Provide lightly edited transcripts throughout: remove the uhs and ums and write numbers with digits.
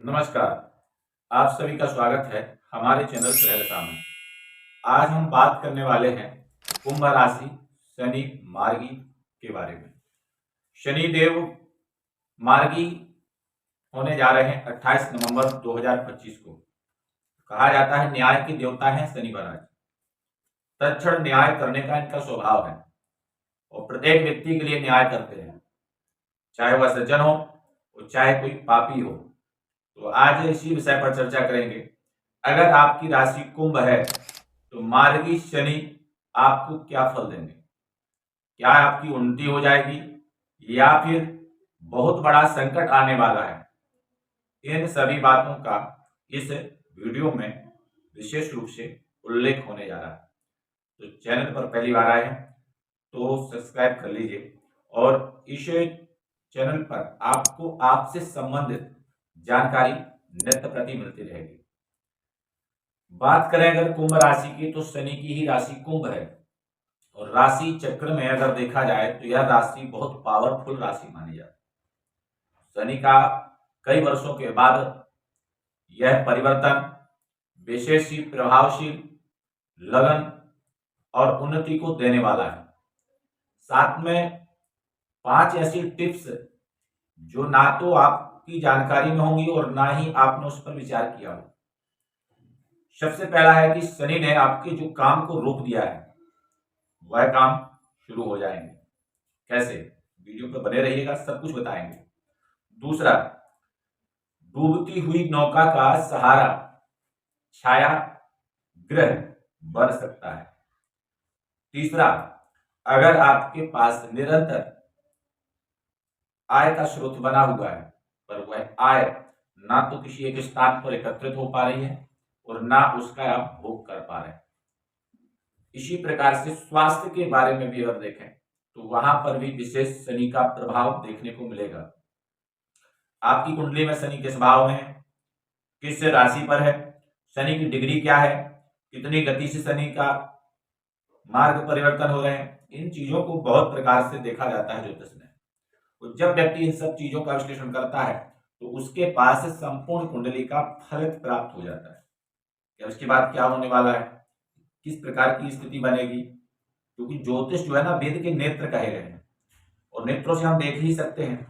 नमस्कार। आप सभी का स्वागत है हमारे चैनल सहलता में। आज हम बात करने वाले हैं कुंभ राशि शनि मार्गी के बारे में। शनि देव मार्गी होने जा रहे हैं 28 नवंबर 2025 को। कहा जाता है न्याय के देवता हैं शनि महाराज। तत्क्षण न्याय करने का इनका स्वभाव है और प्रत्येक व्यक्ति के लिए न्याय करते हैं, चाहे वह सज्जन हो और चाहे कोई पापी हो। तो आज इसी विषय पर चर्चा करेंगे। अगर आपकी राशि कुंभ है तो मार्गी शनि आपको क्या फल देंगे? क्या आपकी उन्नति हो जाएगी या फिर बहुत बड़ा संकट आने वाला है? इन सभी बातों का इस वीडियो में विशेष रूप से उल्लेख होने जा रहा है। तो चैनल पर पहली बार आए हैं तो सब्सक्राइब कर लीजिए और इस चैनल पर आपको आपसे संबंधित जानकारी नित्य प्रति मिलती रहेगी। बात करें अगर कुंभ राशि की तो शनि की ही राशि कुंभ है और राशि चक्र में अगर देखा जाए तो यह राशि बहुत पावरफुल राशि मानी जाती है। शनि का कई वर्षों के बाद यह परिवर्तन विशेष ही प्रभावशील लगन और उन्नति को देने वाला है। साथ में 5 ऐसी टिप्स जो ना तो आपकी जानकारी में होंगी और ना ही आपने उस पर विचार किया हो। सबसे पहला है कि शनि ने आपके जो काम को रोक दिया है वह काम शुरू हो जाएंगे। कैसे? वीडियो पर बने रहिएगा, सब कुछ बताएंगे। दूसरा, डूबती हुई नौका का सहारा छाया ग्रह बन सकता है। तीसरा, अगर आपके पास निरंतर आय का स्रोत बना हुआ है पर वह आय ना तो किसी एक स्थान पर एकत्रित हो पा रही है और ना उसका आप भोग कर पा रहे हैं। इसी प्रकार से स्वास्थ्य के बारे में भी अगर देखें तो वहां पर भी विशेष शनि का प्रभाव देखने को मिलेगा। आपकी कुंडली में शनि किस भाव में है, किस राशि पर है, शनि की डिग्री क्या है, कितनी गति से शनि का मार्ग परिवर्तन हो रहे हैं, इन चीजों को बहुत प्रकार से देखा जाता है ज्योतिष में। तो जब व्यक्ति इन सब चीजों का विश्लेषण करता है तो उसके पास संपूर्ण कुंडली का फलित प्राप्त हो जाता है। उसके बाद क्या होने वाला है, किस प्रकार की स्थिति बनेगी, क्योंकि ज्योतिष जो है ना वेद के नेत्र कहे गए हैं और नेत्रों से हम देख ही सकते हैं।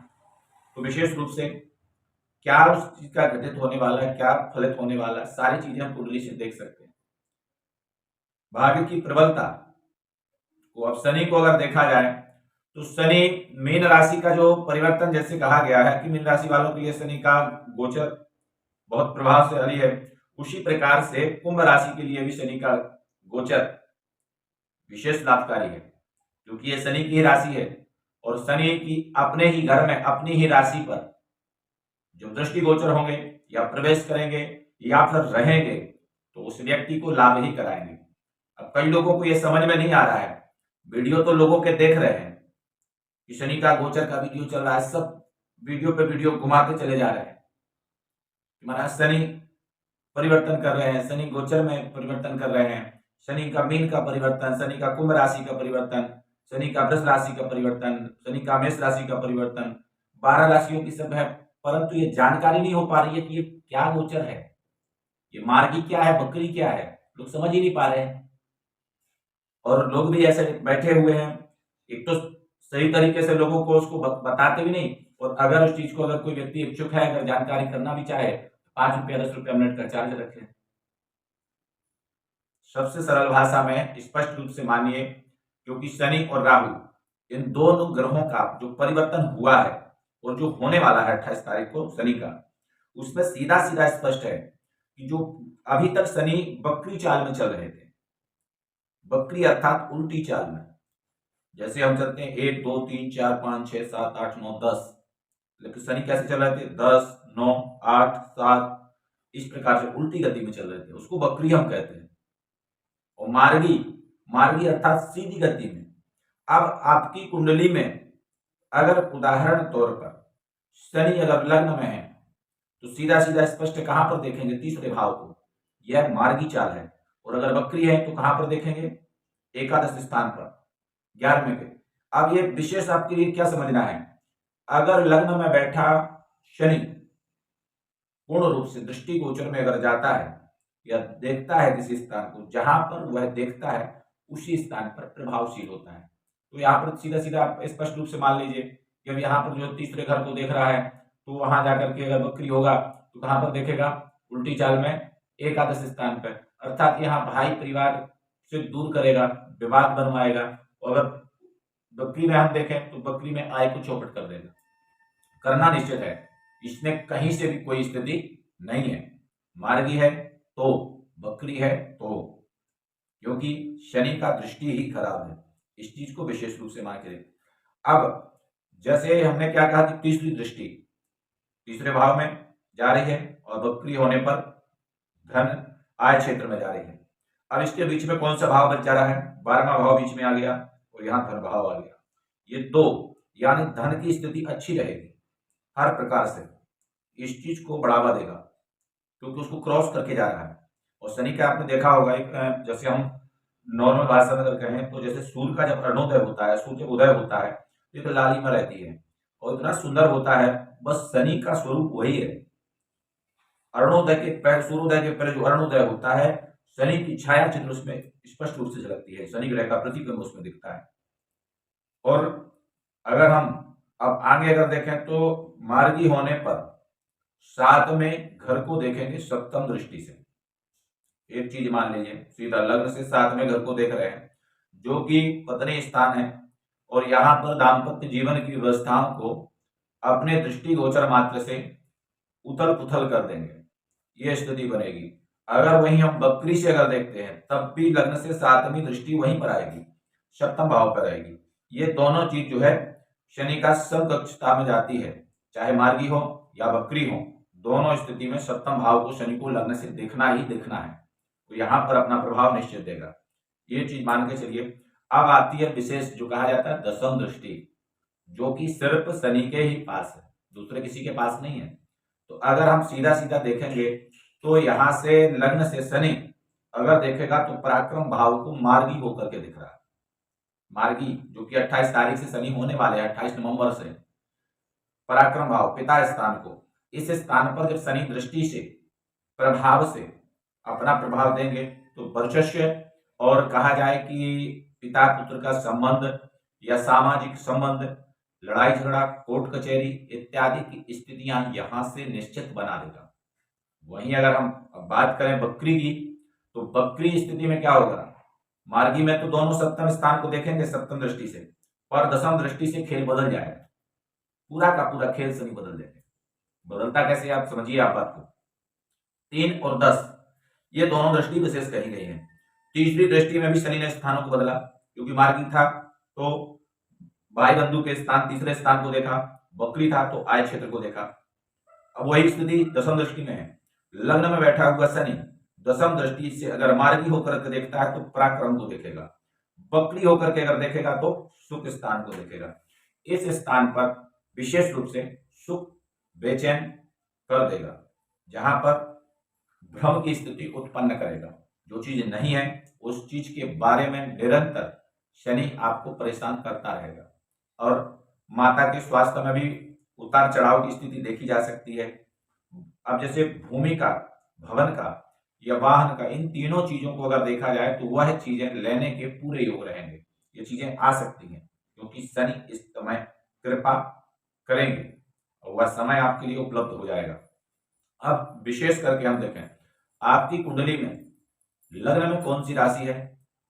तो विशेष रूप से क्या उस चीज का घटित होने वाला है, क्या फलित होने वाला है, सारी चीजें हम कुंडली से देख सकते हैं। भाग्य की प्रबलता को अब शनि को अगर देखा जाए तो शनि मीन राशि का जो परिवर्तन, जैसे कहा गया है कि मीन राशि वालों के लिए शनि का गोचर बहुत प्रभावशाली है, उसी प्रकार से कुंभ राशि के लिए भी शनि का गोचर विशेष लाभकारी है, क्योंकि ये शनि की ही राशि है और शनि की अपने ही घर में अपनी ही राशि पर जो दृष्टि गोचर होंगे या प्रवेश करेंगे या फिर रहेंगे तो उस व्यक्ति को लाभ ही कराएंगे। अब कई लोगों को यह समझ में नहीं आ रहा है, वीडियो तो लोगों के देख रहे हैं कि शनि का गोचर का वीडियो चल रहा है, सब वीडियो पे वीडियो घुमाते चले जा रहे हैं। महाराज शनि परिवर्तन कर रहे हैं, शनि गोचर में परिवर्तन कर रहे हैं, शनि का मीन का परिवर्तन, शनि का कुंभ राशि का परिवर्तन, शनि का वृष राशि का परिवर्तन, शनि का मेष राशि का परिवर्तन, 12 राशियों की सब है, परंतु ये जानकारी नहीं हो पा रही है कि ये क्या गोचर है, ये मार्गी क्या है, बकरी क्या है, लोग समझ ही नहीं पा रहे हैं। और लोग भी ऐसे बैठे हुए हैं, एक तो सही तरीके से लोगों को उसको बताते भी नहीं, और अगर उस चीज को अगर कोई व्यक्ति इच्छुक है, अगर जानकारी करना भी चाहे, 5 रुपया 10 रुपया मिनट का चार्ज रखें। सबसे सरल भाषा में स्पष्ट रूप से मानिए, क्योंकि शनि और राहु इन दोनों ग्रहों का जो परिवर्तन हुआ है और जो होने वाला है 28 तारीख को शनि का, उसमें सीधा सीधा स्पष्ट है कि जो अभी तक शनि बकरी चाल में चल रहे थे, बकरी अर्थात उल्टी चाल में, जैसे हम चलते हैं 1 2 3 4 5 6 7 8 9 10, लेकिन शनि कैसे चल रहे थे, 10 9 8 7, इस प्रकार से उल्टी गति में चल रहे थे, उसको बकरी हम कहते हैं। और मार्गी, मार्गी अर्थात सीधी गति में। अब आपकी कुंडली में अगर उदाहरण तौर पर शनि अगर लग्न में है तो सीधा सीधा स्पष्ट कहां पर देखेंगे, तीसरे भाव को, यह मार्गी चाल है। और अगर बकरी है तो कहां पर देखेंगे, एकादश स्थान पर, 11वें पे। अब ये विशेष आपके लिए क्या समझना है, अगर लग्न में बैठा शनि पूर्ण रूप से दृष्टिगोचर में अगर जाता है या देखता है किसी स्थान को, जहां पर वह देखता है उसी स्थान पर प्रभावशील होता है। तो यहाँ पर सीधा सीधा आप स्पष्ट रूप से मान लीजिए कि अब यहाँ पर जो तीसरे घर को देख रहा है, तो वहां जाकर के अगर वक्री होगा तो कहां पर देखेगा, उल्टी चाल में एकादश स्थान पर, अर्थात यहाँ भाई परिवार से दूर करेगा, विवाद बनवाएगा। और अगर बकरी में हम देखें तो बकरी में आय को चौपट कर देगा, करना निश्चित है। इसमें कहीं से भी कोई स्थिति नहीं है, मार्गी है तो, बकरी है तो, क्योंकि शनि का दृष्टि ही खराब है। इस चीज को विशेष रूप से मान के अब जैसे हमने क्या कहा कि तीसरी दृष्टि तीसरे भाव में जा रही है और बकरी होने पर धन आय क्षेत्र में जा रही है। अब इसके बीच में कौन सा भाव बच जा रहा है, 12वां भाव बीच में आ गया और यहाँ धन भाव आ गया। ये दो, यानी धन की स्थिति अच्छी रहेगी हर प्रकार से, इस चीज को बढ़ावा देगा क्योंकि उसको क्रॉस करके जा रहा है। और शनि का आपने देखा होगा एक, जैसे हम नॉर्मल भाषा में अगर कहें तो जैसे सूर्य का जब अरुणोदय होता है, सूर्य जब उदय होता है तो तो लालिमा रहती है और इतना सुंदर होता है। बस शनि का स्वरूप वही है, अरुणोदय के पहले, सूर्योदय के पहले जो अरुणोदय होता है, शनि की छाया चित्र उसमें स्पष्ट रूप से झलकती है, शनि ग्रह का प्रतिबिंब उसमें दिखता है। और अगर हम अब आगे अगर देखें तो मार्गी होने पर 7वें घर को देखेंगे सप्तम दृष्टि से। एक चीज मान लीजिए, सीधा लग्न से 7वें घर को देख रहे हैं जो कि पत्नी स्थान है, और यहाँ पर दाम्पत्य जीवन की व्यवस्थाओं को अपने दृष्टिगोचर मात्र से उथल पुथल कर देंगे, ये स्थिति बनेगी। अगर वहीं हम बकरी से अगर देखते हैं तब भी लग्न से 7वीं दृष्टि वहीं पर आएगी, सप्तम भाव पर आएगी। ये दोनों चीज जो है शनि का समकक्षता में जाती है, चाहे मार्गी हो या बकरी हो, दोनों स्थिति में सप्तम भाव को शनि को लग्न से देखना ही देखना है, तो यहाँ पर अपना प्रभाव निश्चित देगा, ये चीज मान के चलिए। अब आती है विशेष जो कहा जाता है दशम दृष्टि, जो कि सिर्फ शनि के ही पास है, दूसरे किसी के पास नहीं है। तो अगर हम सीधा सीधा देखेंगे तो यहां से लग्न से शनि अगर देखेगा तो पराक्रम भाव को मार्गी होकर के दिख रहा है, मार्गी जो कि 28 तारीख से शनि होने वाले हैं, 28 नवंबर से, पराक्रम भाव पिता स्थान को, इस स्थान पर जब शनि दृष्टि से प्रभाव से अपना प्रभाव देंगे तो वर्चस्व और कहा जाए कि पिता पुत्र का संबंध या सामाजिक संबंध, लड़ाई झगड़ा, कोर्ट कचहरी इत्यादि की स्थितियां यहां से निश्चित बना देगा। वहीं अगर हम बात करें बकरी की, तो बकरी स्थिति में क्या होगा, मार्गी में तो दोनों सप्तम स्थान को देखेंगे सप्तम दृष्टि से, पर दशम दृष्टि से खेल बदल जाएगा, पूरा का पूरा खेल शनि बदल देंगे। बदलता कैसे आप समझिए आप बात को। 3 और 10 ये दोनों दृष्टि विशेष कही गई है। तीसरी दृष्टि में भी शनि ने स्थानों को बदला, क्योंकि मार्गी था तो भाई बंधु के स्थान तीसरे स्थान को देखा, बकरी था तो आय क्षेत्र को देखा। अब वही स्थिति दशम दृष्टि में है, लग्न में बैठा हुआ शनि दशम दृष्टि से अगर मार्गी होकर के देखता है तो पराक्रम को देखेगा, बकरी होकर के अगर देखेगा तो सुख स्थान को देखेगा। इस स्थान पर विशेष रूप से सुख बेचैन कर देगा, जहां पर भ्रम की स्थिति उत्पन्न करेगा, जो चीज नहीं है उस चीज के बारे में निरंतर शनि आपको परेशान करता रहेगा। और माता के स्वास्थ्य में भी उतार चढ़ाव की स्थिति देखी जा सकती है। अब जैसे भूमि का, भवन का या वाहन का, इन तीनों चीजों को अगर देखा जाए तो वह चीजें लेने के पूरे योग रहेंगे, ये चीजें आ सकती हैं क्योंकि शनि इस समय कृपा करेंगे और वह समय आपके लिए उपलब्ध हो जाएगा। अब विशेष करके हम देखें आपकी कुंडली में लग्न में कौन सी राशि है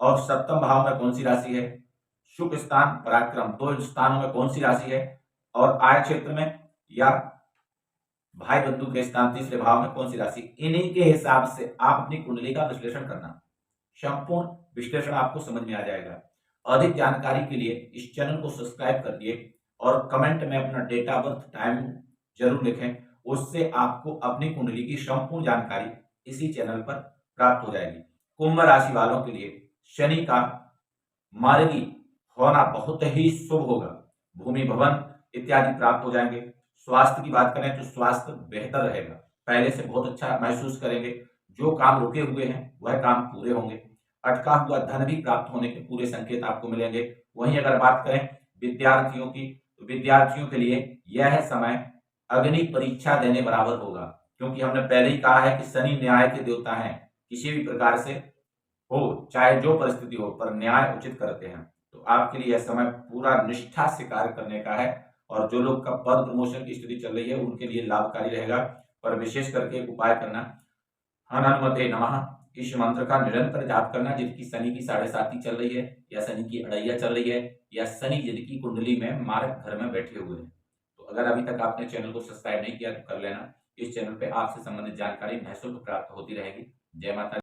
और सप्तम भाव में कौन सी राशि है, शुभ स्थान पराक्रम 2 स्थानों में कौन सी राशि है, और आय क्षेत्र में या भाई बंधु के स्थान तीसरे भाव में कौन सी राशि, इन्हीं के हिसाब से आप अपनी कुंडली का विश्लेषण करना, संपूर्ण विश्लेषण आपको समझ में आ जाएगा। अधिक जानकारी के लिए इस चैनल को सब्सक्राइब कर दिए और कमेंट में अपना डेट ऑफ बर्थ टाइम जरूर लिखें, उससे आपको अपनी कुंडली की संपूर्ण जानकारी इसी चैनल पर प्राप्त हो जाएगी। कुंभ राशि वालों के लिए शनि का मार्गी होना बहुत ही शुभ होगा, भूमि भवन इत्यादि प्राप्त हो जाएंगे। स्वास्थ्य की बात करें तो स्वास्थ्य बेहतर रहेगा, पहले से बहुत अच्छा महसूस करेंगे, जो काम रुके हुए हैं वह काम पूरे होंगे, अटका हुआ धन भी प्राप्त होने के पूरे संकेत आपको मिलेंगे। वहीं अगर बात करें विद्यार्थियों की, तो विद्यार्थियों के लिए यह समय अग्नि परीक्षा देने बराबर होगा, क्योंकि हमने पहले ही कहा है कि शनि न्याय के देवता हैं, किसी भी प्रकार से हो, चाहे जो परिस्थिति हो, पर न्याय उचित करते हैं। तो आपके लिए यह समय पूरा निष्ठा से कार्य करने का है, और जो लोग का पद प्रमोशन की स्थिति चल रही है उनके लिए लाभकारी रहेगा। पर विशेष करके एक उपाय करना, हनुमते नमः इस मंत्र का निरंतर जाप करना, जिनकी शनि की 7.5 चल रही है, या शनि की अड़ैया चल रही है, या शनि जिनकी कुंडली में मारक घर में बैठे हुए हैं। तो अगर अभी तक आपने चैनल को सब्सक्राइब नहीं किया तो कर लेना। इस चैनल पे आपसे संबंधित जानकारी निःशुल्क प्राप्त होती रहेगी। जय माता।